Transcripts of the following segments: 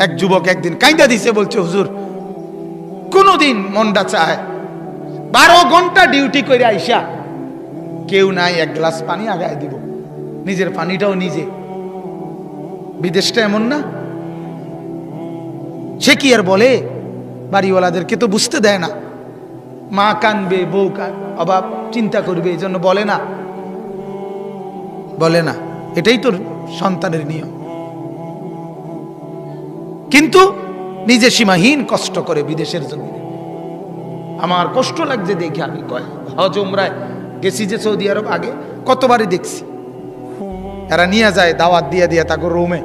এক যুবক একদিন কাইন্দা দিছে, বলছে হুজুর কোনদিন মনটা চায় 12 ঘন্টা ডিউটি করে আইসা কেউ নাই, এক গ্লাস পানি আগায় দিব, নিজের পানিটাও নিজে। বিদেশটা এমন না? সে কি আর বলে? বাড়িওয়ালাদেরকে তো বুঝতে দেয় না, মা কানবে, বউ অভাব চিন্তা করবে, এই জন্য বলে না, বলে না। এটাই তো সন্তানের নিয়ম। কিন্তু নিজে সীমাহীন কষ্ট করে বিদেশের জন্য। আমার কষ্ট লাগছে দেখে, আমি হজ উমরায় গেছি যে সৌদি আরব, আগে কতবারই দেখছি, এরা নিয়ে যায় দাওয়াত দিয়ে দিয়ে তাকে রুমে,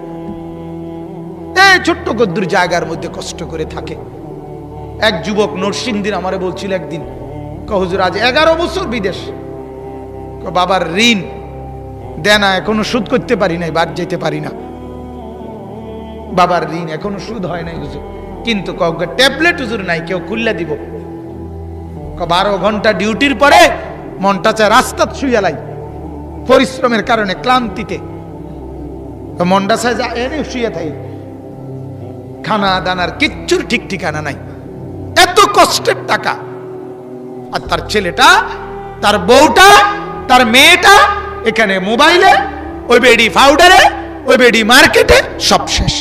এই ছোট্ট গদ্দুর জায়গার মধ্যে কষ্ট করে থাকে। এক যুবক নরসিংদীর আমারে বলছিল একদিন, হুজুর আজ 11 বছর বিদেশ, বাবার ঋণ দেনা এখনো শোধ করতে পারি নাই, বাদ যেতে পারি না, বাবার ঋণ এখনো শোধ হয় নাই হুজুর, কিন্তু ট্যাবলেট হুজুর নাই, কেউ খুললে দিব। 12 ঘন্টা ডিউটির পরে মনটা চায় রাস্তাত শুয়ে লাই, পরিশ্রমের কারণে ক্লান্তিতে মনটা চায় যা এনে শুয়ে থাই, খানা দানার কিচ্ছুর ঠিক ঠিকানা নাই, এত কষ্টের টাকা। আর তার ছেলেটা, তার বউটা, তার মেয়েটা এখানে মোবাইলে, ওই বেডি পাউডারে, ওই বেডি মার্কেটে, সব শেষ,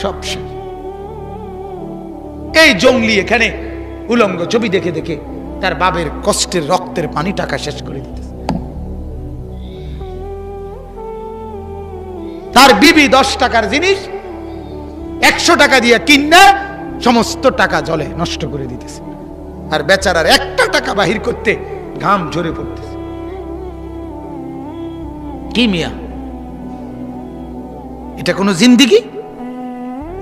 সব শেষ। এই জঙ্গলি এখানে উলঙ্গ ছবি দেখে দেখে তার বাবের কষ্টের রক্তের পানি টাকা শেষ করে দিতেছে। তার বিবি 10 টাকার জিনিস 100 টাকা দিয়ে কিনে সমস্ত টাকা জলে নষ্ট করে দিতেছে, আর বেচারার একটা টাকা বাহির করতে ঘাম ঝরে পড়তেছে। কি মিয়া, এটা কোনো জিন্দেগি?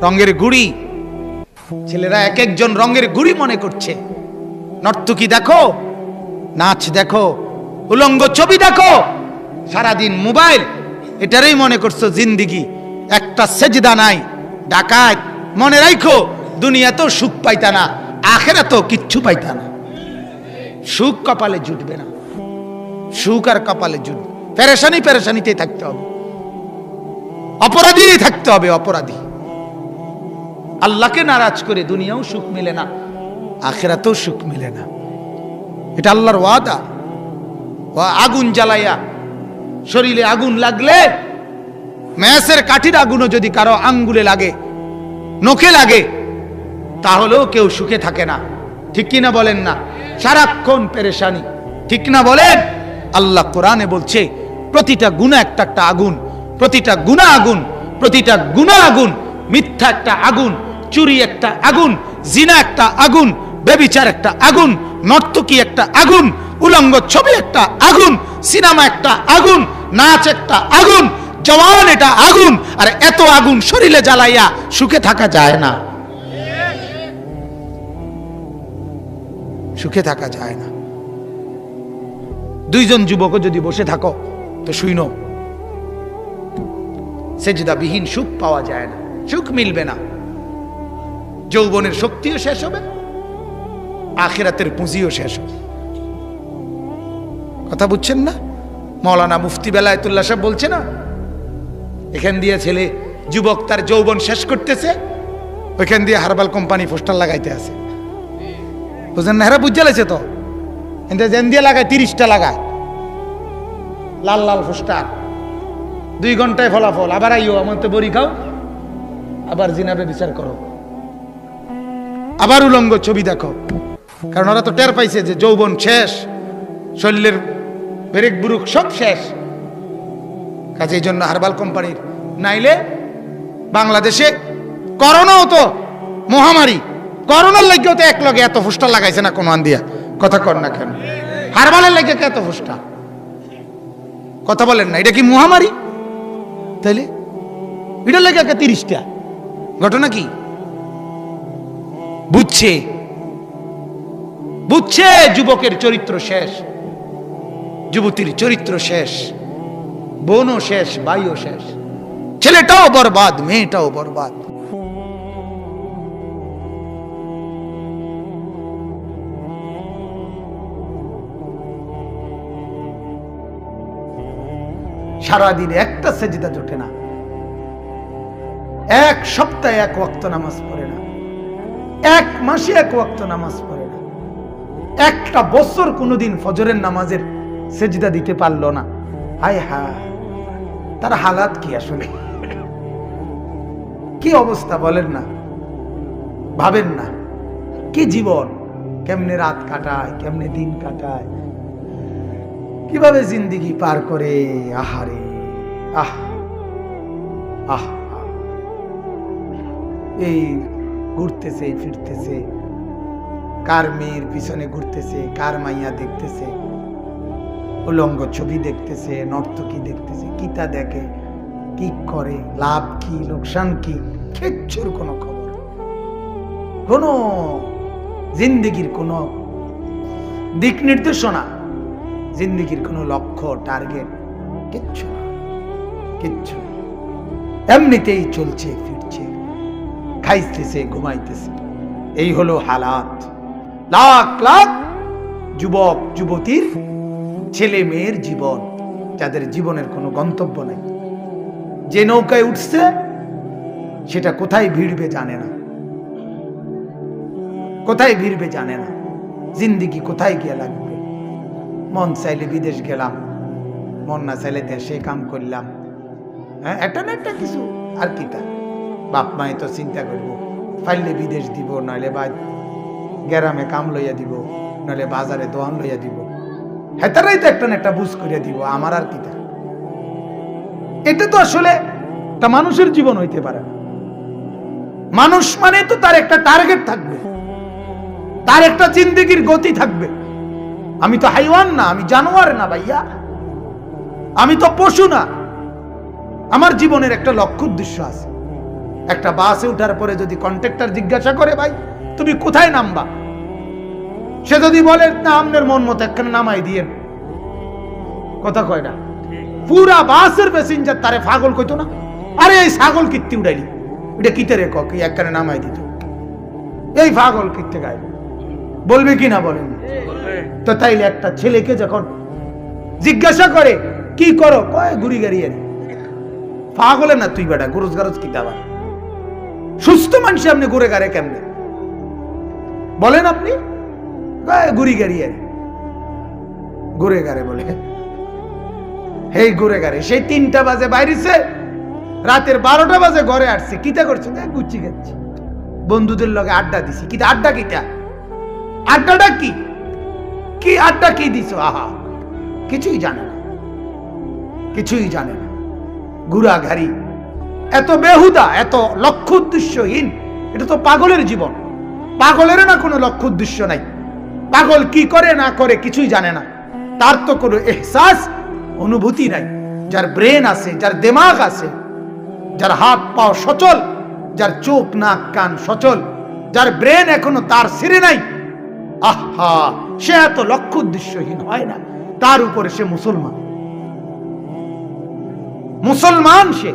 রঙের গুড়ি, ছেলেরা এক একজন রঙের গুড়ি মনে করছে। নর্তকী দেখো, নাচ দেখো, উলঙ্গ ছবি দেখো, সারাদিন মোবাইল, এটারই মনে করছো জিন্দেগি। একটা সেজদা নাই। ডাকাত, মনে রাখো, দুনিয়াতেও সুখ পাইতা না, আখিরাতেও কিচ্ছু পাইতা না। সুখ কপালে জুটবে না, সুখ আর কপালে জুটবে, পেরেশানি পেরেশানিতেই থাকতে হবে, অপরাধীই থাকতে হবে, অপরাধী। আল্লাহকে নারাজ করে দুনিয়াও সুখ মিলে না, আখিরাতেও সুখ মিলে না। এটা আল্লাহর ওয়াদা। আগুন জ্বালাইয়া, শরীরে আগুন লাগলে, ম্যাসের কাঠির আগুনও যদি কারো আঙ্গুলে লাগে, নখে লাগে, তাহলেও কেউ সুখে থাকে না। ঠিক কিনা বলেন না? সারাক্ষণ পেরেশানি, ঠিক না বলেন? আল্লাহ কোরআনে বলছে প্রতিটা গুনাহ একটা একটা আগুন, প্রতিটা গুনাহ আগুন, প্রতিটা গুনাহ আগুন। মিথ্যা একটা আগুন, চুরি একটা আগুন, জিনা একটা আগুন, ব্যভিচার একটা আগুন, নর্তকী একটা আগুন, উলঙ্গ ছবি একটা আগুন, সিনেমা একটা আগুন, নাচ একটা আগুন, জওয়ান এটা আগুন। আর এত আগুন শরীরে জ্বালাইয়া সুখে থাকা যায় না, সুখে থাকা যায় না। 2 জন যুবকও যদি বসে থাকো তো শুইনো, সেজদাবিহীন সুখ পাওয়া যায় না, সুখ মিলবে না। যৌবনের শক্তিও শেষ হবে, আখিরাতের পুঁজিও শেষ হবে। কথা বুঝছেন না? মৌলানা মুফতি বেলায়েতুল্লাহ সাহেব বলছে না, এখান দিয়ে ছেলে যুবক তার যৌবন শেষ করতেছে, ওইখান দিয়ে হারবাল কোম্পানি পোস্টার লাগাইতে আছে। বুঝলেন না? হেরা বুঝে লাগছে তো, যেন দিয়ে লাগায় 30টা লাগায় লাল লাল পোস্টার, 2 ঘন্টায় ফলাফল, আবার আইও আমার তো বড়ি খাও, আবার জিনাবে বিচার করো, আবার উলঙ্গ ছবি দেখো। কারণ ওরা তো টের পাইছে যে যৌবন শেষ, শরীরের ব্রেক বুরুক সব শেষ। কাজে এই জন্য হারবাল কোম্পানির, নাইলে বাংলাদেশে করোনাও তো মহামারী, করোনার লাগিয়েও তো এক লগে এত পোস্টার লাগাইছে না কোন দিয়া। কথা কর না কেন? হারবালের লাগে এত পোস্টার, কথা বলেন না? এটা কি মহামারী? তাইলে এটার লাগে 30টা ঘটনা কি? বুঝছে, বুঝছে যুবকের চরিত্র শেষ, যুবতীর চরিত্র শেষ, বোনও শেষ, ভাইও শেষ, ছেলেটাও বরবাদ, মেয়েটাও বরবাদ। সারাদিনে একটা সেজদা জোটে না, এক সপ্তাহে এক ওয়াক্ত নামাজ পড়ে না, এক মাসে এক ওয়াক্ত নামাজ পড়ে না, একটা বছর কোনোদিন ফজরের নামাজের সেজদা দিতে পারলো না। হায় হায়, তার হালাত কি আসলে, কি অবস্থা বলেন না, ভাবেন না কি জীবন, কেমনে রাত কাটায়, কেমনে দিন কাটায়, কিভাবে জিন্দেগি পার করে। আহারে আহ আহ, এই ঘুরতেছে ফিরতেছে, কার মেয়ের পিছনে ঘুরতেছে, কার মাইয়া দেখতেছে, উলঙ্গ ছবি দেখতেছে, নর্তকী দেখতেছে, কিতা দেখে, কি করে, লাভ কি লোকসান কি, কিচ্ছুর কোনো খবর, কোনো জিন্দেগির কোনো দিক নির্দেশনা, জিন্দেগির কোনো লক্ষ্য টার্গেট কিচ্ছু না, কিচ্ছু না। এমনিতেই চলছে ফিরছে, খাইতেছে ঘুমাইতেছে। এই হলো হালাত। লাখ লাখ যুবক যুবতীর, ছেলে মেয়ের জীবন, যাদের জীবনের কোনো গন্তব্য নেই। যে নৌকায় উঠছে সেটা কোথায় ভিড়বে জানে না, কোথায় ভিড়বে জানে না, জিন্দেগি কোথায় গিয়ে লাগবে। মন চাইলে বিদেশ গেলাম, মন না চাইলে দেশে কাম করলাম, হ্যাঁ একটা না একটা কিছু। আর কি তা বাপ মায়ে তো চিন্তা করবো, ফাইলে বিদেশ দিব, নইলে বা গ্রামে কাম লইয়া দিব, নইলে বাজারে দোয়ান লইয়া দিব, হেতারাই তো একটা না একটা বুঝ করিয়া দিব। আমার আর কি তা, এটা তো আসলে একটা মানুষের জীবন হইতে পারে না। মানুষ মানে তো তার একটা টার্গেট থাকবে, তার একটা জিন্দেগির গতি থাকবে। আমি তো হাইওয়ান না, আমি জানোয়ার না ভাইয়া, আমি তো পশু না। আমার জীবনের একটা লক্ষ্য উদ্দেশ্য আছে। একটা বাসে উঠার পরে যদি কন্ট্রাক্টর জিজ্ঞাসা করে, ভাই তুমি কোথায় নামবা, সে যদি বলে না আপনার মন মতো একখানে নামাই দিয়ে, কথা কয় না, পুরা বাসের প্যাসেঞ্জার তারে পাগল কইতো না, আরে এই ছাগল কীর্তি উড়াইলি, এটা কিতে রে কক, একখানে নামাই দিত, এই পাগল কীর্তি গাইল, বলবে কি না বলেন? তো তাইলে একটা ছেলেকে যখন জিজ্ঞাসা করে কি করো, কয় ঘুরি গাড়িয়ে, পাগলে না তুই বেটা, গরজ গরজ কি দাবা, সুস্থ মানুষ আপনি ঘুরে গাড়ে কেমনে বলেন আপনি? ঘুরি গাড়িয়ে, ঘুরে গাড়ে বলে, এই ঘুরে গাড়ে। সেই 3টা বাজে বাইরেছে, রাতের 12টা বাজে ঘরে আসছে, কিতা করছে, গুচ্ছি খাচ্ছি, বন্ধুদের লগে আড্ডা দিছি। কিতা আড্ডা, কিতা আড্ডাটা কি, কি আড্ডা কি দিছ? আহা, কিছুই জানে না, কিছুই জানে না, ঘুরাঘাড়ি, এত বেহুদা, এত লক্ষ্য উদ্দেশ্যহীন। এটা তো পাগলের জীবন। পাগলের না কোনো লক্ষ্য উদ্দেশ্য নাই, পাগল কি করে না করে কিছুই জানে না, তার তো কোনো এহসাস অনুভূতি নাই। যার ব্রেন আছে, যার দিমাগ আছে, যার হাত পাও সচল, যার চোখ নাক কান সচল, যার ব্রেন এখনো তার ছিঁড়ে নাই, আহা, সে এত লক্ষ্য উদ্দেশ্যহীন হয় না। তার উপরে সে মুসলমান, মুসলমান সে।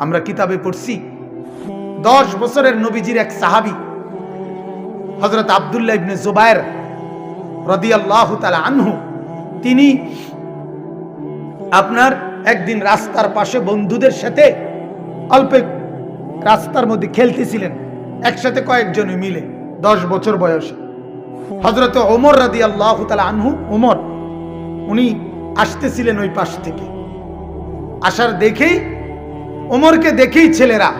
আমরা কিতাবে পড়ছি 10 বছরের নবীজির এক সাহাবী হযরত আব্দুল্লাহ ইবনে জুবায়ের রাদিয়াল্লাহু তাআলা আনহু, তিনি আপনার একদিন রাস্তার পাশে বন্ধুদের সাথে অল্প রাস্তার মধ্যে খেলতেছিলেন, একসাথে কয়েকজনে মিলে, 10 বছর বয়সে। হযরত ওমর রাদিয়াল্লাহু তাআলা আনহু, ওমর, উনি আসতেছিলেন ওই পাশ থেকে। আসার দেখেই, ওমরকে দেখেই ছেলেরা,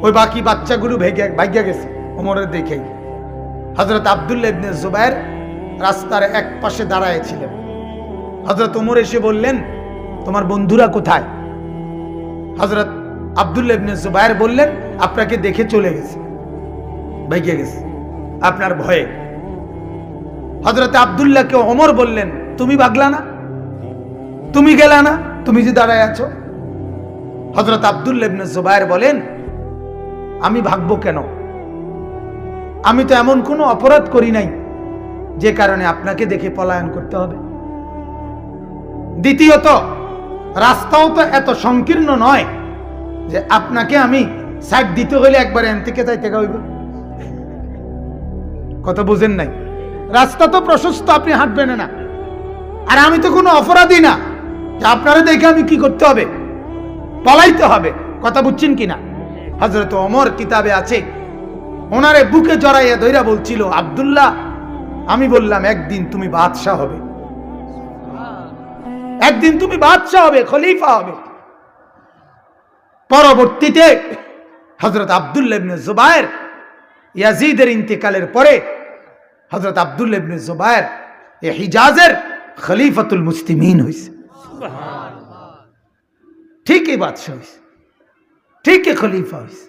ওই বাকি বাচ্চাগুলো ভাগ্যা গেছে ওমরের দেখেই। হযরত আব্দুল্লাহ ইবনে জুবায়ের রাস্তার এক পাশে দাঁড়ায় ছিলেন। হযরত ওমর এসে বললেন, তোমার বন্ধুরা কোথায়? হযরত আব্দুল্লাহ ইবনে জুবায়ের বললেন, আপনাকে দেখে চলে গেছে, ভাগ্যা গেছে আপনার ভয়ে। হযরত আব্দুল্লাহকে ওমর বললেন, তুমি ভাগলা না, তুমি গেলা না, তুমি যে দাঁড়ায় আছো? হযরত আব্দুল্লাহ ইবনে জুবায়ের বলেন, আমি ভাগবো কেন? আমি তো এমন কোনো অপরাধ করি নাই যে কারণে আপনাকে দেখে পলায়ন করতে হবে। দ্বিতীয়ত, রাস্তাও তো এত সংকীর্ণ নয় যে আপনাকে আমি সাইড দিতে হইলে একবার এন থেকে যাইতে হইব। কথা বুঝেন নাই? রাস্তা তো প্রশস্ত, আপনি হাঁটবেন না। আর আমি তো কোনো অপরাধী না যে আপনারা দেখে আমি কি করতে হবে, পলাইতে হবে। কথা বুঝছেন কিনা? হযরত ওমর কিতাবে আছে, ওনারে বুকে জড়াইয়া ধইরা বলছিল, আব্দুল্লাহ, আমি বললাম একদিন তুমি বাদশাহ হবে, একদিন তুমি বাদশাহ হবে, খলিফা হবে। পরবর্তীতে হযরত আব্দুল্লাহ ইবনে জুবায়ের, ইয়াজিদের ইন্তেকালের পরে হযরত আব্দুল্লাহ ইবনে জুবায়ের এই হিজাজের খলিফাতুল মুসলিমিন হইছে। ঠিকই বাদশাহ হইছে, ঠিকই খলিফা হইছে।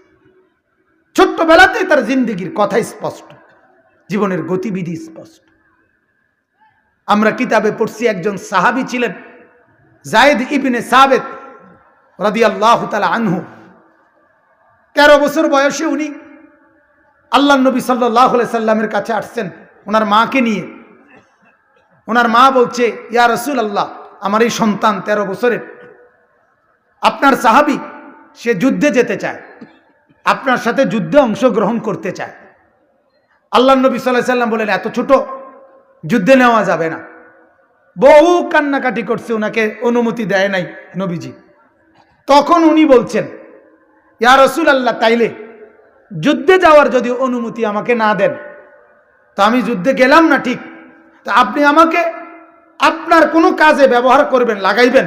ছোট্টবেলাতেই তার জিন্দেগির কথা স্পষ্ট, জীবনের গতিবিধি স্পষ্ট। আমরা কিতাবে পড়ছি একজন সাহাবী ছিলেন যায়েদ ইবনে সাবিত রাদিয়াল্লাহু তাআলা আনহু। 13 বছর বয়সে উনি আল্লাহর নবী সাল্লাল্লাহু আলাইহি সাল্লামের কাছে আসছেন ওনার মাকে নিয়ে। ওনার মা বলছে, ইয়া রাসূলুল্লাহ, আমার এই সন্তান 13 বছরের, আপনার সাহাবী, সে যুদ্ধে যেতে চায়, আপনার সাথে যুদ্ধে অংশগ্রহণ করতে চায়। আল্লাহর নবী সাল্লাল্লাহু আলাইহি সাল্লাম বলেন, এত ছোট, যুদ্ধে নেওয়া যাবে না। বহু কান্নাকাটি করছে, ওনাকে অনুমতি দেয় নাই নবীজি। তখন উনি বলছেন, ইয়া রাসূলুল্লাহ, তাইলে যুদ্ধে যাওয়ার যদি অনুমতি আমাকে না দেন তো আমি যুদ্ধে গেলাম না, ঠিক, তা আপনি আমাকে আপনার কোনো কাজে ব্যবহার করবেন, লাগাইবেন,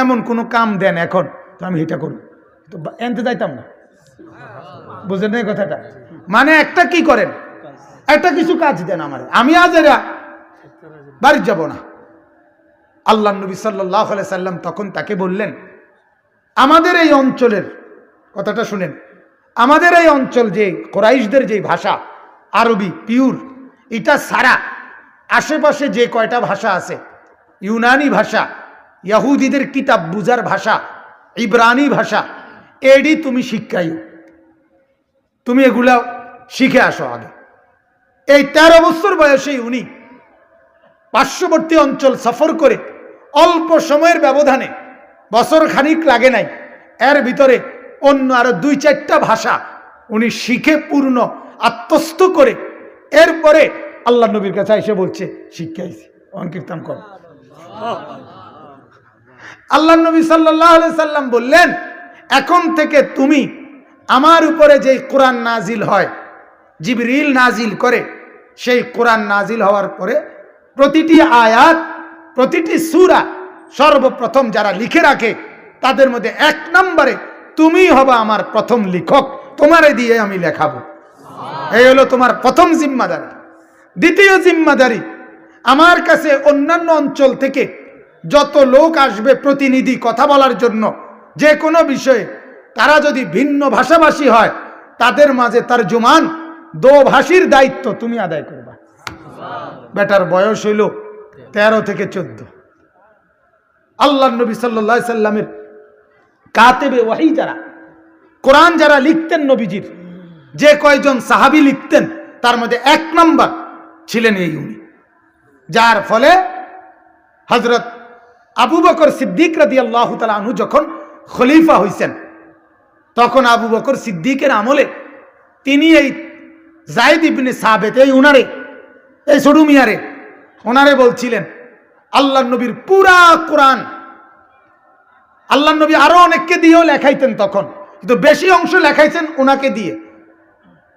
এমন কোনো কাম দেন এখন, তো আমি এটা করব। তো এনতে যাইতাম না। বুঝলেন এই কথাটা? মানে একটা কি করেন, একটা কিছু কাজ দেন আমার, আমি আজ এরা বাড়ি যাব না। আল্লাহ নবী সাল্লাল্লাহু আলাইহি সাল্লাম তখন তাকে বললেন, আমাদের এই অঞ্চলের কথাটা শুনেন, আমাদের এই অঞ্চল যে কুরাইশদের যে ভাষা আরবি পিওর, এটা ছাড়া আশেপাশে যে কয়টা ভাষা আছে, ইউনানি ভাষা, ইহুদিদের কিতাব বুঝার ভাষা, ইব্রানি ভাষা, এডি তুমি শিক্ষাইও, তুমি এগুলা শিখে আসো আগে। এই 13 বছর বয়সেই উনি পার্শ্ববর্তী অঞ্চল সফর করে অল্প সময়ের ব্যবধানে, বছর খানিক লাগে নাই, এর ভিতরে অন্য আরো 2-4টা ভাষা উনি শিখে পূর্ণ আত্মস্থ করে এরপরে আল্লাহ নবীর কাছে এসে বলছে, শিক্ষাইছি, কীর্তন কর। আল্লাহ নবী সাল্লাল্লাহু আলাইহি সাল্লাম বললেন, এখন থেকে তুমি আমার উপরে যে কোরআন নাজিল হয়, জিবরিল নাজিল করে, সেই কোরআন নাজিল হওয়ার পরে প্রতিটি আয়াত, প্রতিটি সূরা সর্বপ্রথম যারা লিখে রাখে তাদের মধ্যে 1 নম্বরে তুমি হবা আমার প্রথম লেখক, তোমারে দিয়ে আমি লেখাবো। এই হলো তোমার প্রথম জিম্মাদারি। দ্বিতীয় জিম্মাদারি, আমার কাছে অন্যান্য অঞ্চল থেকে যত লোক আসবে প্রতিনিধি কথা বলার জন্য যে কোনো বিষয়ে, তারা যদি ভিন্ন ভাষাভাষী হয় তাদের মাঝে তরজমান দোভাষীর দায়িত্ব তুমি আদায় করবা। বেটার বয়স হইল 13 থেকে 14। আল্লাহ নবী সাল্লাল্লাহু আলাইহি সাল্লামের কাতেবে ওয়াহি যারা, কোরআন যারা লিখতেন, নবীজির যে কয়জন সাহাবী লিখতেন তার মধ্যে 1 নম্বর ছিলেন এই উনি। যার ফলে হযরত আবু বকর সিদ্দিক রাদিয়াল্লাহু তাআলা আনহু যখন খলিফা হইছেন, তখন আবু বকর সিদ্দিকের আমলে তিনি এই যায়েদ ইবনে সাবিত, এই উনারে, এই ছোট মিয়ারে, ওনারে বলছিলেন আল্লাহর নবীর পুরা কোরআন, আল্লাহর নবী আরো অনেককে দিয়েও লেখাইতেন তখন, কিন্তু বেশি অংশ লেখাইছেন ওনাকে দিয়ে।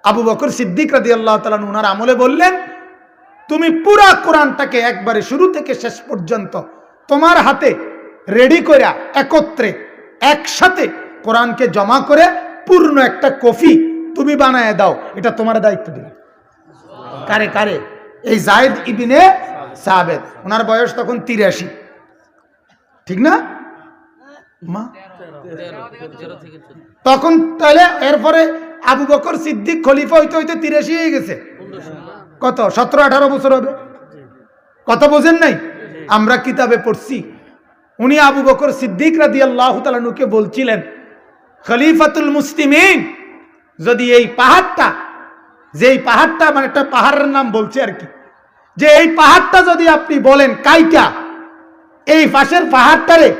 আবু বকর সিদ্দিক রাদিয়াল্লাহু তাআলা ওনার আমলে বললেন, তুমি পুরা কোরআনটাকে একবারে শুরু থেকে শেষ পর্যন্ত তোমার হাতে রেডি করে একত্রে একসাথে কোরআনকে জমা করে পূর্ণ একটা কপি তুমি বানায় দাও, এটা তোমার দায়িত্ব দিলাম। কারে কারে? এই যায়েদ ইবনে সাবিত, ওনার বয়স তখন 83, ঠিক না মা? তখন তাহলে এরপরে আবু বকর সিদ্দিক খলিফা হইতে হইতে 83 হয়ে গেছে। কত 17-18 বছর হবে, কথা বোঝেন নাই? আমরা কিতাবে পড়ছি উনি আবু বকর সিদ্দিক রাদিয়াল্লাহু তাআলা আনহুকে বলছিলেন, খলিফাতুল মুসলিমিন, যদি এই পাহাড়টা, যেই পাহাড়টা, মানে একটা পাহাড়ের নাম বলছে আর কি, যে এই পাহাড়টা যদি আপনি বলেন কাইটা, এই পাশের পাহাড়টারে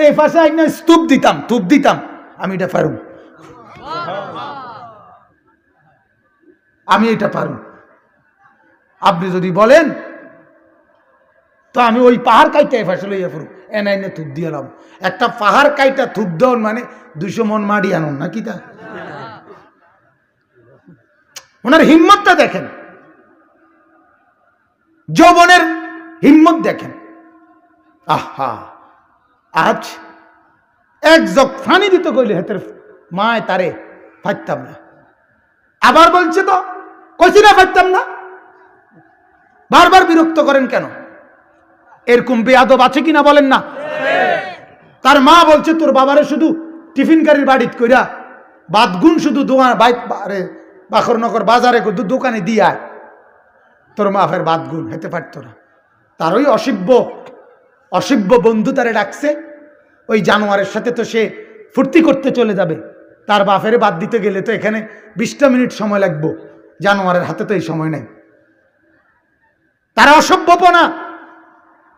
এই পাশে একটা স্তূপ দিতাম, ধূপ দিতাম, আমি এটা পারুম, আমি এটা পারুম। আপনি যদি বলেন তো আমি ওই পাহাড় কাইটা এই পাশে লইয়া পড়ব, এনাইনে থুপ দিয়ে এলাম। একটা পাহাড় কাইটা থুপ দেওয়ান মানে 200 মন মাটি আনুন না কি তা? ওনার হিম্মতটা দেখেন, যৌবনের হিম্মত দেখেন। আহা, আজ এক জগ ফানি দিত কইলে হেতের মায় তারে ফাইতাম না। আবার বলছে তো কইছি না ফাইতাম না, বারবার বিরক্ত করেন কেন? এরকম বেয়াদব আছে কিনা বলেন না? তার মা বলছে তোর বাবারে শুধু টিফিন গাড়ির বাড়িত কইরা বাদগুন শুধু দোকান বাখরনগর বাজারে দোকানে দিয়া তোর মা ফের বাদগুন হেতে পারত না। তার ওই অসভ্য বন্ধু তারে ডাকছে, ওই জানোয়ারের সাথে তো সে ফুর্তি করতে চলে যাবে, তার বাপের বাদ দিতে গেলে তো এখানে 20টা মিনিট সময় লাগবে, জানোয়ারের হাতে তো এই সময় নেই। তার অসভ্যপনা,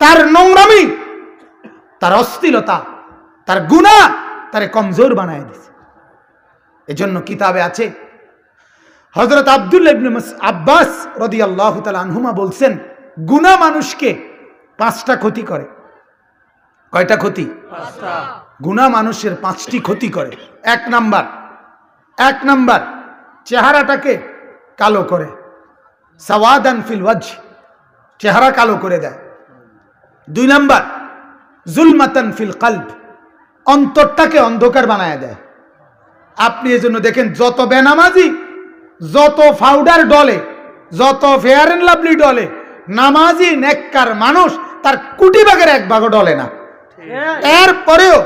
তার নোংরামি, তার অশ্লীলতা, তার গুনাহ তারে কমজোর বানায় দিছে। এজন্য কিতাবে আছে, হযরত আব্দুল্লাহ ইবনে আব্বাস রাদিয়াল্লাহু তাআলা আনহুমা বলছেন, গুনাহ মানুষকে 5টা ক্ষতি করে। কয়টা ক্ষতি? 5টা। গুনাহ মানুষের 5টি ক্ষতি করে। এক নাম্বার চেহারাটাকে কালো করে, সাওয়াদান ফিল ওয়াজহ, চেহারা কালো করে দেয়। 2 নাম্বার জুলমাতান ফিল কলব, অন্তরটাকে অন্ধকার বানায় দেয়। আপনি এজন্য দেখেন যত বেনামাজি, যত পাউডার ডলে, যত ফেয়ার এন্ড লাভলি ডলে, নামাজি নেককার মানুষ তার কোটি ভাগের 1 ভাগও ডলে না। এরপরেও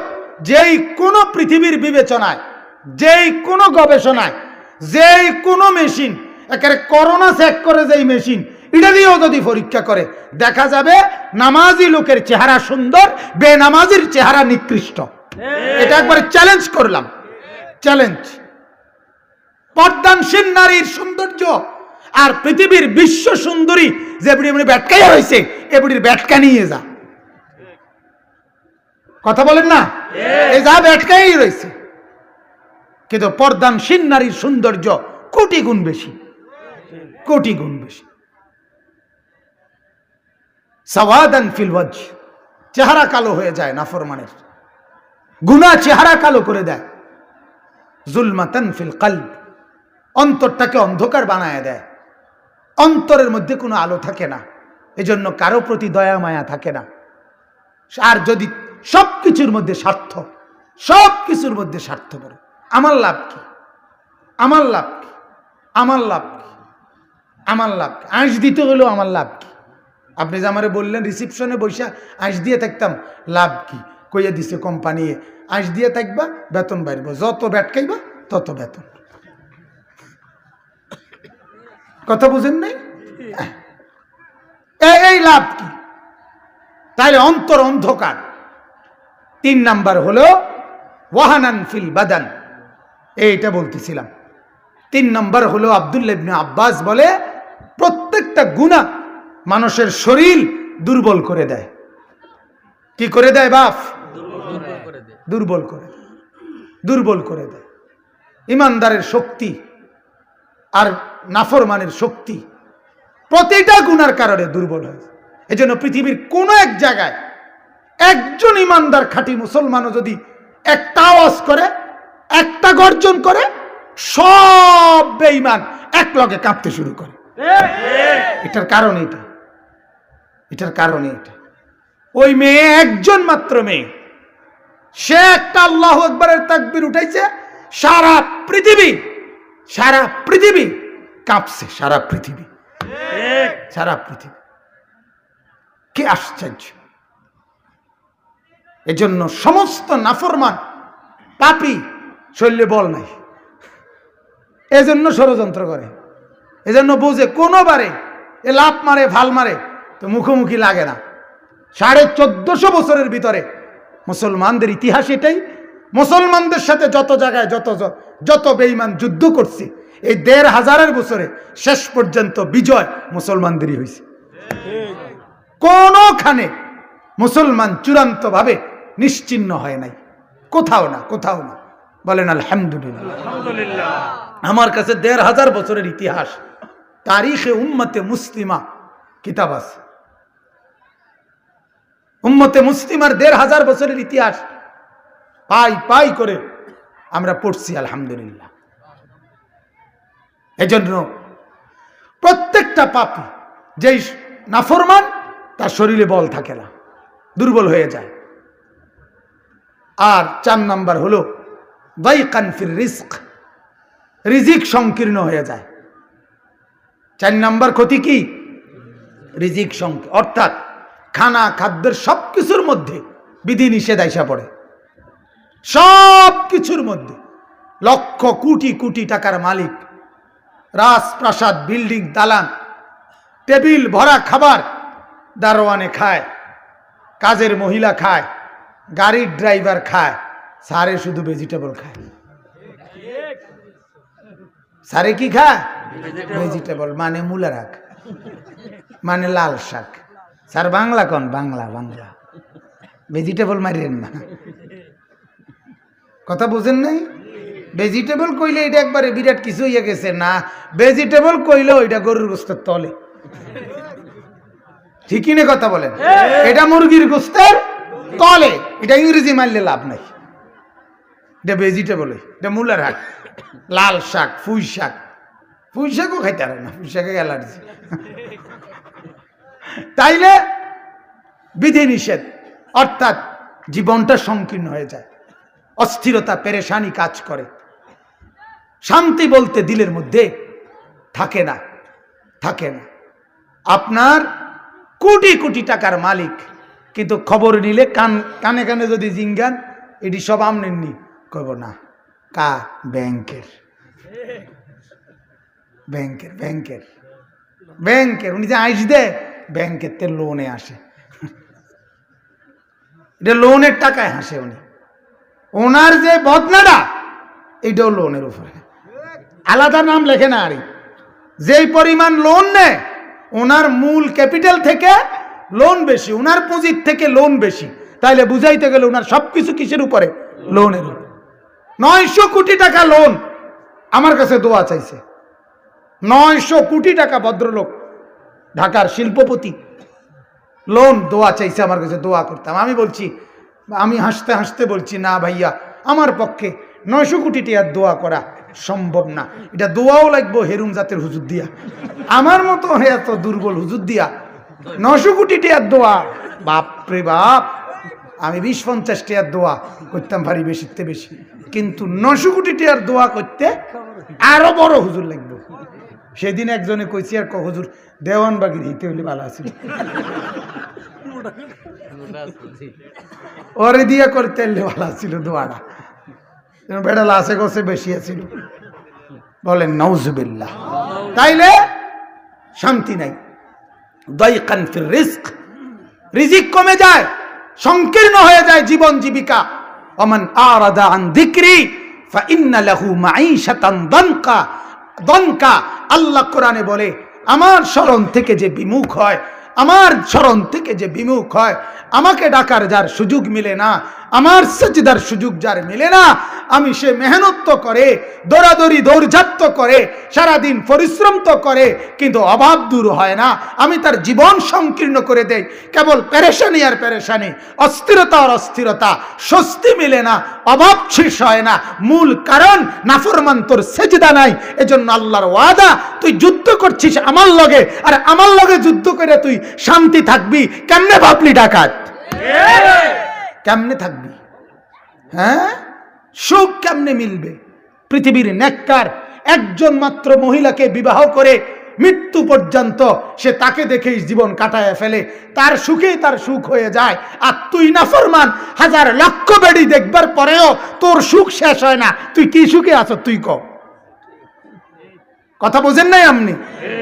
যেই কোনো পৃথিবীর বিবেচনায়, যেই কোনো গবেষণায়, যেই কোনো মেশিন, একেবারে করোনা চেক করে যেই মেশিন, এটা দিয়েও যদি পরীক্ষা করে দেখা যাবে নামাজি লোকের চেহারা সুন্দর, বেনামাজির চেহারা নিকৃষ্ট। এটা একবারে চ্যালেঞ্জ করলাম, চ্যালেঞ্জ। পর্দানশীল নারীর সৌন্দর্য আর পৃথিবীর বিশ্ব সুন্দরী যে বুড়ি ব্যাটকাইয়া রয়েছে, এ বুড়ির ব্যাটকা নিয়ে যা, কথা বলেন না, এ যা ব্যাটকাই রয়েছে। কিন্তু পর্দানশীল নারীর সৌন্দর্য কোটি গুণ বেশি, কোটি গুণ বেশি। সাওয়াদান ফিল ওয়াজহ, চেহারা কালো হয়ে যায় নাফরমানের, গুনাহ চেহারা কালো করে দেয়। জুলমাতান ফিল কলব, অন্তরটাকে অন্ধকার বানায় দেয়। অন্তরের মধ্যে কোনো আলো থাকে না, এজন্য কারো প্রতি দয়া মায়া থাকে না। আর যদি সবকিছুর মধ্যে স্বার্থ, সবকিছুর মধ্যে স্বার্থ করে, আমার লাভ কি, আমার লাভ কি, আমার লাভ কি, আমার লাভ কি, আঁশ দিতে হলেও আমার লাভ কি? আপনি যে আমারে বললেন রিসিপশনে বসে আঁশ দিয়ে থাকতাম, লাভ কি? কইয়া দিছে কোম্পানি, আঁশ দিয়ে থাকবা বেতন বাড়বো, যত ব্যাটকাইবা তত বেতন। কথা বুঝেন নাই? এই লাভ কি? তাইলে অন্তর অন্ধকার। 3 নাম্বার হলো ওয়াহানান ফিল বাদান, এইটা বলতেছিলাম। 3 নাম্বার হলো আব্দুল্লাহ ইবনে আব্বাস বলে প্রত্যেকটা গুনাহ মানুষের শরীর দুর্বল করে দেয়। কি করে দেয় বাপ? দুর্বল করে দেয়, দুর্বল করে দেয়। ইমানদারের শক্তি আর নাফরমানের শক্তি প্রতিটা গুনার কারণে দুর্বল হয়। এজন্য পৃথিবীর কোন এক জায়গায় একজন ইমানদার খাঁটি মুসলমানও যদি একটা আওয়াজ করে, একটা গর্জন করে, সব বেঈমান এক লগে কাঁপতে শুরু করে। এটার কারণ এটা, এটার কারণ এটা। ওই মেয়ে একজন মাত্র মেয়ে, সে একটা আল্লাহু আকবারের তাকবীর উঠাইছে, সারা পৃথিবী, সারা পৃথিবী কাঁপছে, সারা পৃথিবী, সারা পৃথিবী। কি আশ্চর্য! এজন্য সমস্ত নাফরমান পাপী শরীরে বল নাই, এজন্য ষড়যন্ত্র করে, এজন্য বুঝে কোনোবারে এ লাভ মারে ভাল মারে তো মুখোমুখি লাগে না। 1450 বছরের ভিতরে মুসলমানদের ইতিহাস এটাই। মুসলমানদের সাথে যত জায়গায় যত বেঈমান যুদ্ধ করছে, এই 1500 বছরে শেষ পর্যন্ত বিজয় মুসলমানদেরই হয়েছে। কোনখানে মুসলমান চূড়ান্ত ভাবে নিশ্চিহ্ন হয় নাই, কোথাও না, কোথাও না। বলেন আলহামদুলিল্লাহ। আমার কাছে 1500 বছরের ইতিহাস, তারিখে উম্মতে মুসলিমা কিতাব আছে। উম্মতে মুসলিমার ১৫০০ বছরের ইতিহাস পাই পাই করে আমরা পড়ছি আলহামদুলিল্লাহ। এজন্য প্রত্যেকটা পাপী যেই নাফরমান তার শরীরে বল থাকে না, দুর্বল হয়ে যায়। আর ৪ নাম্বার হলো দাইকান ফির রিজক, রিজিক সংকীর্ণ হয়ে যায়। ৪ নাম্বার ক্ষতি কি? রিজিক সংকীর্ণ, অর্থাৎ খানা খাদ্যের সবকিছুর মধ্যে বিধি নিষেধ আইসা পড়ে। সব কিছুর মধ্যে লক্ষ কোটি কোটি টাকার মালিক, রাজপ্রাসাদ, বিল্ডিং, দালান, টেবিল ভরা খাবার দারোয়ানে খায়, কাজের মহিলা খায়, গাড়ির ড্রাইভার খায়, সারে শুধু ভেজিটেবল খায়। সারে কি খায়? ভেজিটেবল, মানে মূলা শাক, মানে লাল শাক। স্যার বাংলা কোন? বাংলা বাংলা, ভেজিটেবল মারিয়েন না, কথা বুঝেন নাই? ভেজিটেবল কইলে এটা একবারে বিরাট কিছু হইয়া গেছে না, ভেজিটেবল কইলেও এটা গরুর গোস্তের তলে, ঠিকই না কথা বলেন? এটা মুরগির গোস্তের তলে, এটা ইংরেজি মারলে লাভ নাই। এটা ভেজিটেবল, এটা মূলার শাক, লাল শাক, পুঁই শাক। পুঁই শাকও খাইতে পারে না, পুঁই শাকে অ্যালার্জি। তাইলে বিধি নিষেধ, অর্থাৎ জীবনটা সংকীর্ণ হয়ে যায়, অস্থিরতা পেরেশানি কাজ করে, শান্তি বলতে দিলের মধ্যে থাকে না, থাকে না। আপনার কোটি কোটি টাকার মালিক, কিন্তু খবর নিলে কানে কানে যদি জিঙ্গান এটি সব আমনেননি, কইব না কা ব্যাংকের ব্যাংকের ব্যাংকের ব্যাংকের উনি যে আইস দে ব্যাংকের তে লোনে আসে, এটা লোনের টাকায় হাসে উনি। ওনার যে বদনাটা এইটাও লোনের উপরে, আলাদা নাম লেখে না। আর যেই পরিমাণ লোন নেয়, ওনার মূল ক্যাপিটাল থেকে লোন বেশি, ওনার পুঁজির থেকে লোন বেশি। তাইলে বুঝাইতে গেলে ওনার সবকিছু কিসের উপরে? লোনের উপরে। ৯০০ কোটি টাকা লোন, আমার কাছে দোয়া চাইছে। ৯০০ কোটি টাকা ভদ্রলোক, ঢাকার শিল্পপতি, লোন দোয়া চাইছে আমার কাছে, দোয়া করতাম। আমি বলছি, আমি হাসতে হাসতে বলছি, না ভাইয়া, আমার পক্ষে ৯০০ কোটি টাকার দোয়া করা সম্ভব না, এটা দোয়াও লাগবো হেরুম জাতের হুজুর দিয়া, আমার মতো এত দুর্বল হুজুর দিয়া ৯০০ কোটি টাকার দোয়া, বাপরে বাপ। আমি ২০-৫০ টাকার দোয়া করতাম পারি বেশিতে বেশি, কিন্তু ৯০০ কোটি টাকার দোয়া করতে আরো বড় হুজুর লাগবে। সেদিন একজনে কইছি, আর হুজুর দেওয়ানবাগির হিতে হইলে ভালো আছিল, ওরে দিয়ে করতে ভালো ছিল দোয়াটা, বেড়া লাসে গছে বেশি আছিল। বলেন নাউজুবিল্লাহ। তাইলে শান্তি নাই, দাইকান ফির রিজক, রিজিক কমে যায়, সংকীর্ণ হয়ে যায় জীবন জীবিকা। ওমান আরাদা আন যিকরি ফাইন্না লাহু মাঈশাতান দানকা, দনকা। আল্লাহ কোরআনে বলে, আমার স্মরণ থেকে যে বিমুখ হয়, আমার স্মরণ থেকে যে বিমুখ হয়, আমাকে ডাকার যার সুযোগ মিলে না, আমার সিজদার সুযোগ যার মিলে না, আমি সে মেহনত তো করে, দৌড়াদৌড়ি দৌড়ঝাপ্ত করে, সারাদিন পরিশ্রম তো করে, কিন্তু অভাব দূর হয় না, আমি তার জীবন সংকীর্ণ করে দেই। কেবল পেরেশানি আর পেরেশানি, অস্থিরতা আর অস্থিরতা, স্বস্তি মিলে না, অভাব শেষ হয় না। মূল কারণ নাফরমান, তোর সিজদা নাই। এজন্য আল্লাহর ওয়াদা, তুই যুদ্ধ করছিস আমার লগে, আর আমার লগে যুদ্ধ করে তুই শান্তি থাকবি কেমনে? ভাবলি ডাকাত, কেমনে থাকবি? হ্যাঁ, সুখ কেমনে মিলবে? পৃথিবীর নেককার একজন মাত্র মহিলাকে বিবাহ করে মৃত্যু পর্যন্ত সে তাকে দেখেই জীবন কাটায় ফেলে, তার সুখেই তার সুখ হয়ে যায়। আর তুই নাফরমান, হাজার লক্ষ বেড়ি দেখবার পরেও তোর সুখ শেষ হয় না। তুই কি সুখে আছো? তুই ক, কথা বোঝেন নাই আপনি?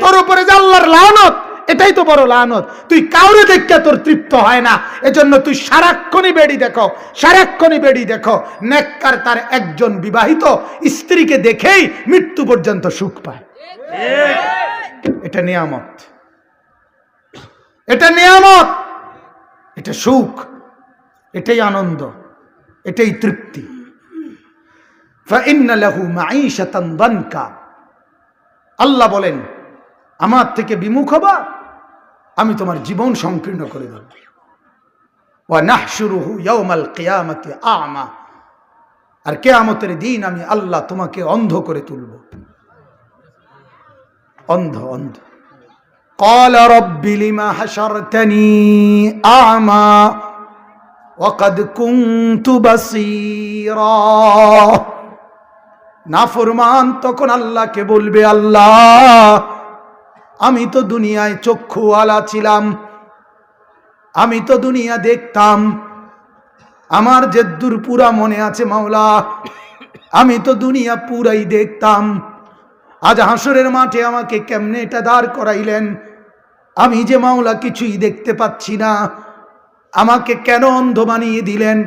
তোর উপরে যে আল্লাহর লানত, এটাই তো বড় লানত। তুই কাউরে দেখে তোর তৃপ্ত হয় না, এজন্য তুই সারাক্ষণই বেড়ি দেখো, সারাক্ষণই বেড়ি দেখো। নেককার তার একজন বিবাহিত স্ত্রীকে দেখেই মৃত্যু পর্যন্ত সুখ পায়। এটা নিয়ামত, এটা নিয়ামত, এটা সুখ, এটাই আনন্দ, এটাই তৃপ্তি। ফাইন্না লাহু মাঈশাতান দানকা। আল্লাহ বলেন, আমার থেকে বিমুখ হবা, আমি তোমার জীবন সংকীর্ণ করে দেব। ওয়া নাহশুরুহু ইয়াউমাল কিয়ামাতি আ'মা, আর কিয়ামতের দিন আমি আল্লাহ তোমাকে অন্ধ করে তুলব, অন্ধ অন্ধ। قال رب لما حشرتني أعمى وقد كنت بصيرا। নাফরমান তখন আল্লাহকে বলবে, আল্লাহ আমি তো দুনিয়ায় চক্ষুওয়ালা ছিলাম, আমি তো দুনিয়া দেখতাম, আমার যেদ্দুর পুরা মনে আছে মাওলা, আমি তো দুনিয়া পুরাই দেখতাম। আজ হাসরের মাঠে আমাকে কেমনে এটা দাঁড় করাইলেন, আমি যে মাওলা কিছুই দেখতে পাচ্ছি না, আমাকে কেন অন্ধ বানিয়ে দিলেন?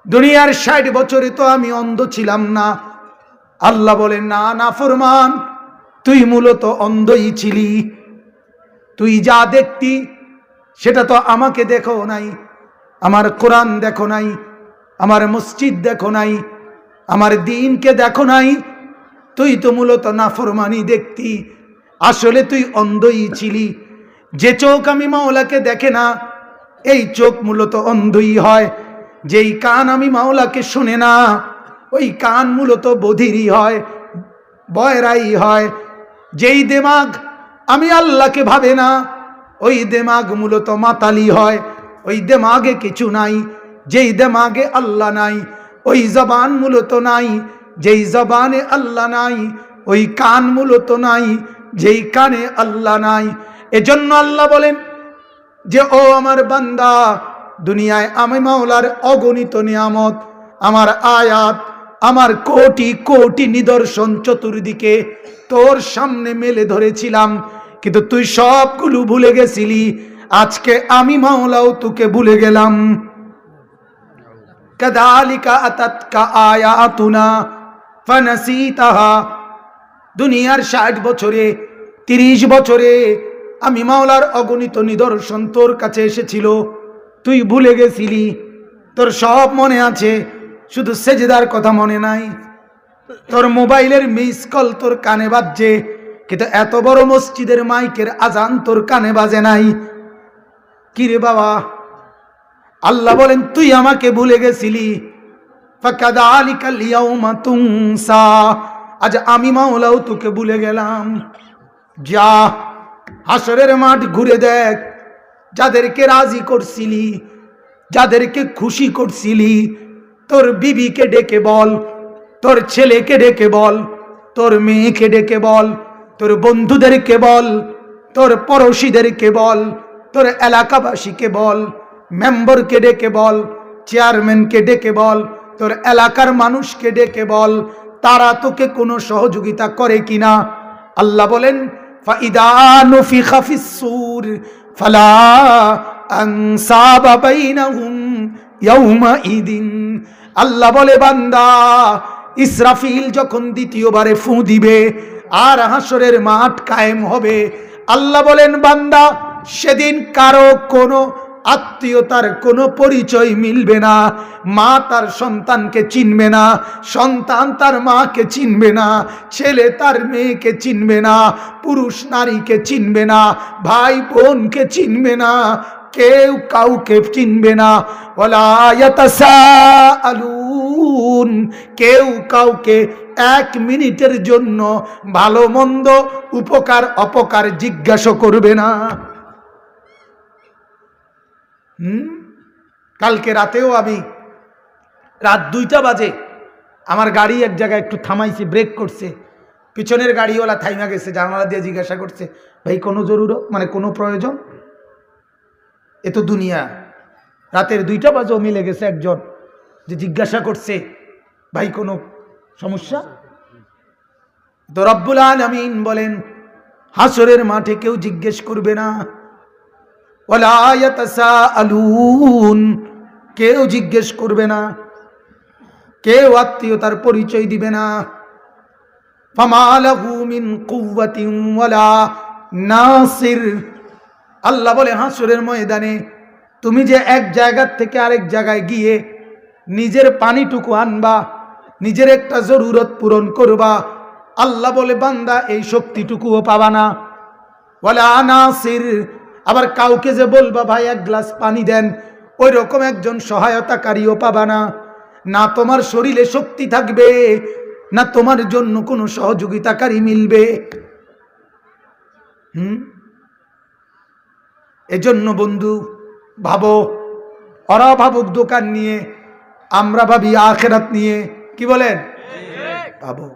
দুনিয়ার ৬০ বছরে তো আমি অন্ধ ছিলাম না। আল্লাহ বলেন, না নাফরমান, তুই মূলত অন্ধই ছিলি, তুই যা দেখতি সেটা তো আমাকে দেখো নাই, আমার কোরআন দেখো নাই, আমার মসজিদ দেখো নাই, আমার দ্বীনকে দেখো নাই, তুই তো মূলত নাফরমানি দেখতি, আসলে তুই অন্ধই ছিলি। যে চোখ আমি মাওলাকে দেখে না, এই চোখ মূলত অন্ধই হয়। যেই কান আমি মাওলাকে শুনে না, ওই কান মূলত বধিরই হয়, বয়রাই হয়। যেই দিমাগ আমি আল্লাহকে ভাবে না, ওই দিমাগ মূলত মাতালি হয়, ওই দিমাগে কিছু নাই। যেই দিমাগে আল্লাহ নাই, ওই জবান মূলত নাই, যেই জবানে আল্লাহ নাই, ওই কান মূলত নাই, যেই কানে আল্লাহ নাই। এজন্য আল্লাহ বলেন যে, ও আমার বান্দা, দুনিয়ায় আমি মাওলার অগণিত নিয়ামত, আমার আয়াত, আমার কোটি কোটি নিদর্শন চতুর্দিকে তোর সামনে মেলে ধরেছিলাম, কিন্তু তুই সবগুলো ভুলে গেছিলি। আজকে আমি মাওলাও তোকে ভুলে গেলাম। কাযালিকা আতাতকা আয়াতুনা ফানাসিতাহা। দুনিয়ার ৬০ বছরে, ৩০ বছরে আমি মাওলার অগণিত নিদর্শন তোর কাছে এসেছিল, তুই ভুলে গেছিলি। তোর সব মনে আছে, শুধু সেজদার কথা মনে নাই। তোর মোবাইলের মিস কল তোর কানে বাজছে, কিন্তু এত বড় মসজিদের মাইকের আজান তোর কানে বাজে নাই। কিরে বাবা, আল্লাহ বলেন তুই আমাকে ভুলে গেছিলি। ফাকাযালিকাল ইয়াউমা তুনসা। আজ আমি মাওলাও তোকে ভুলে গেলাম। যা হাসরের মাঠ ঘুরে দেখ, যাদেরকে রাজি করছিলি, যাদেরকে খুশি করছিলি, তোর বিবিকে ডেকে বল, তোর ছেলেকে ডেকে বল, তোর মেয়েকে ডেকে বল, তোর বন্ধুদেরকে বল, তোর পড়োশীদেরকে বল, তোর এলাকাবাসীকে বল, মেম্বারকে ডেকে বল, চেয়ারম্যানকে ডেকে বল, তোর এলাকার মানুষকে ডেকে বল, তারা তোকে কোনো সহযোগিতা করে কিনা। আল্লাহ বলেন, ফাইদা নুফিখা ফিস-সূর ফালা আনসাবা বাইনাহুম ইয়াউমাইদিন। আল্লাহ বলে, বান্দা, ইসরাফিল যখন দ্বিতীয়বারে ফু দিবে আর হাসরের মাঠ কায়েম হবে, আল্লাহ বলেন, বান্দা, সেদিন কারো কোনো আত্মীয়তার কোনো পরিচয় মিলবে না। মা তার সন্তানকে চিনবে না, সন্তান তার মাকে চিনবে না, ছেলে তার মেয়েকে চিনবে না, পুরুষ নারীকে চিনবে না, ভাই বোনকে চিনবে না, কেউ কাউকে চিনবে না। ওয়ালা ইয়াতাসাআলুন। কেউ কাউকে 1 মিনিটের জন্য ভালো মন্দ, উপকার অপকার জিজ্ঞাসা করবে না। কালকে রাতেও আমি রাত 2টা বাজে আমার গাড়ি এক জায়গায় একটু থামাইছি, ব্রেক করছে, পিছনের গাড়িওয়ালা থাইমা গেছে, জানালা দিয়ে জিজ্ঞাসা করছে, ভাই কোনো জরুরত, মানে কোনো প্রয়োজন? এ তো দুনিয়া। রাতের 2টা বাজেও মিলে গেছে একজন যে জিজ্ঞাসা করছে, ভাই কোনো সমস্যা? তো রব্বুল আলামিন বলেন, হাসরের মাঠে কেউ জিজ্ঞেস করবে না। ওয়ালা ইয়াতাসাআলুন। কেউ জিজ্ঞেস করবে না, কেউ আত্মীয়তার পরিচয় দিবে না। ফামা লাহু মিন কুওয়াতিন ওয়ালা নাসির। আল্লাহ বলে, হাসরের ময়দানে তুমি যে এক জায়গা থেকে আরেক জায়গায় গিয়ে নিজের পানিটুকু আনবা, নিজের একটা জরুরত পূরণ করবা, আল্লাহ বলে, বান্দা, এই শক্তিটুকুও পাবা না। ওয়ালা নাসির। আবার কাউকে যে বলবা, ভাই 1 গ্লাস পানি দেন, ওই রকম একজন সহায়তাকারীও পাবা না। না তোমার শরীরে শক্তি থাকবে, না তোমার জন্য কোনো সহযোগিতাকারী মিলবে। এজন্য বন্ধু ভাবো, ওরা ভাবুক দোকান নিয়ে, আমরা ভাবি আখিরাত নিয়ে। কি বলেন? ভাবো,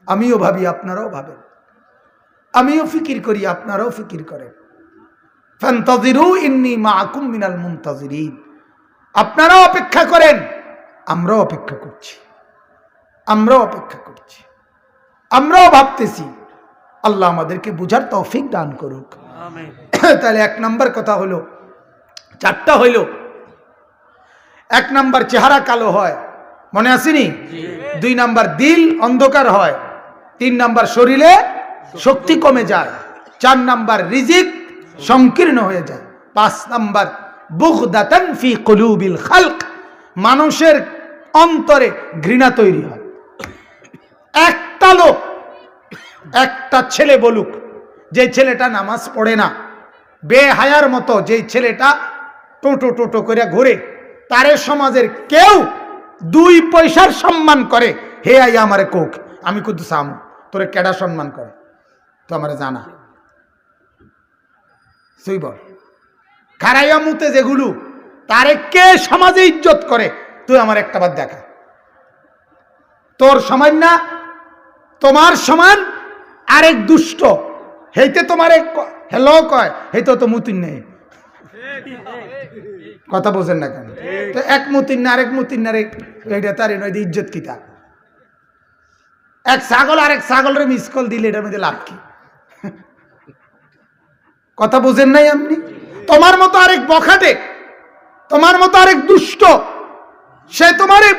আমিও ভাবি, আপনারাও ভাবেন, আমিও ফিকির করি, আপনারাও ফিকির করেন। ফান্তাযিরু ইন্নী মাআকুম মিনাল মুনতাযিরিন। আপনারাও অপেক্ষা করেন, আমরাও অপেক্ষা করছি, আমরাও অপেক্ষা করছি, আমরাও ভাবতেছি। আল্লাহ আমাদেরকে বুঝার তৌফিক দান করুক। আমিন। তাহলে এক নাম্বার কথা হলো, চারটা হইল। এক নাম্বার চেহারা কালো হয়, মনে আসেনি? 2 নাম্বার দিল অন্ধকার হয়, 3 নাম্বার শরীরে শক্তি কমে যায়, 4 নাম্বার রিজিক সংকীর্ণ হয়ে যায়, 5 নাম্বার বুগদাতান ফি কুলুবিল খালক, মানুষের অন্তরে ঘৃণা তৈরি হয়। একটা লোক, একটা ছেলে বলুক, যে ছেলেটা নামাজ পড়ে না, বেহায়ার মতো যে ছেলেটা টোটো টোটো করে ঘুরে, তারে সমাজের কেউ 2 পয়সার সম্মান করে, হে আই আমারে কোক, আমি কিন্তু সামু, তোরে কেডা সম্মান করে তো আমারে জানা, তুই বল। খারাইয়া মুতে যেগুলো, তারে কে সমাজে ইজ্জত করে, তুই আমার একটা বার দেখা। তোর সমান না, তোমার সমান আরেক দুষ্ট, হেইতে তোমার হেলো কয়, হেইতে তো মুতিন নেই। কথা বোঝেন না কেন? তো এক মুতিন না আরেক মুতিন না রে, এইটা তার ইজ্জত কিতা? এক ছাগল আরেক ছাগলের মিস কল দিলে এটার মধ্যে লাভ কি? কথা বোঝেন নাই আপনি? তোমার মতো আরেক বখাটে, তোমার মতো আরেক দুষ্ট, সে তোমারে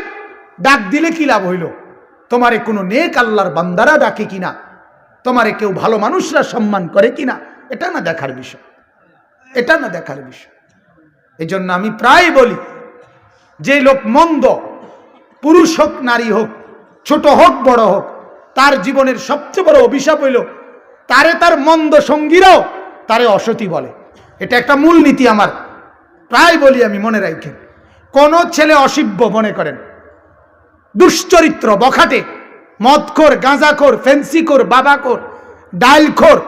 ডাক দিলে কি লাভ হইল? তোমারে কোনো নেক আল্লাহর বান্দারা ডাকে কিনা, তোমারে কেউ ভালো মানুষরা সম্মান করে কিনা, এটা না দেখার বিষয়, এটা না দেখার বিষয়। এই জন্য আমি প্রায় বলি, যে লোক মন্দ, পুরুষ হোক নারী হোক, ছোট হোক বড় হোক, তার জীবনের সবচেয়ে বড় অভিশাপ হইল তারে তার মন্দ সঙ্গীরাও তারে অসতী বলে। এটা একটা মূল নীতি আমার, প্রায় বলি আমি, মনে রাখেন। কোন ছেলে অসিব্য মনে করেন, দুশ্চরিত্র, বখাটে, মদখোর, গাঁজাখোর, ফেন্সিখোর, বাবাখোর, ডাইলখোর,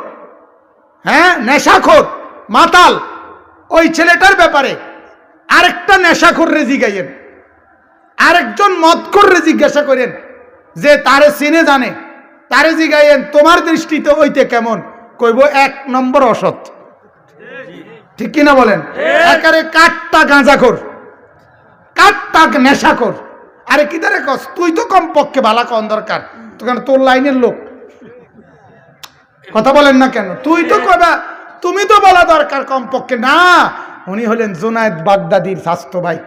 হ্যাঁ নেশাখোর, মাতাল, ওই ছেলেটার ব্যাপারে আরেকটা নেশাখোর রে জিজ্ঞাইয়েন, আরেকজন মদখোর রে জিজ্ঞাসা করেন, যে তারে চিনে জানে, তারে জিজ্ঞাইয়েন তোমার দৃষ্টিতে হইতে কেমন, কইব 1 নম্বর অসৎ। ঠিক কিনা বলেন? একারে কাটটা গাঁজাখোর, কাটটা নেশাখোর। আরে কি তারে কস, তুই তো কমপক্ষে ভালা কন দরকার, তোর লাইনের লোক। কথা বলেন না কেন? তুই তো কইবা, তুমি তো বলা দরকার কমপক্ষে। না, উনি হলেন জুনায়েদ বাগদাদির স্বাস্থ্য ভাই।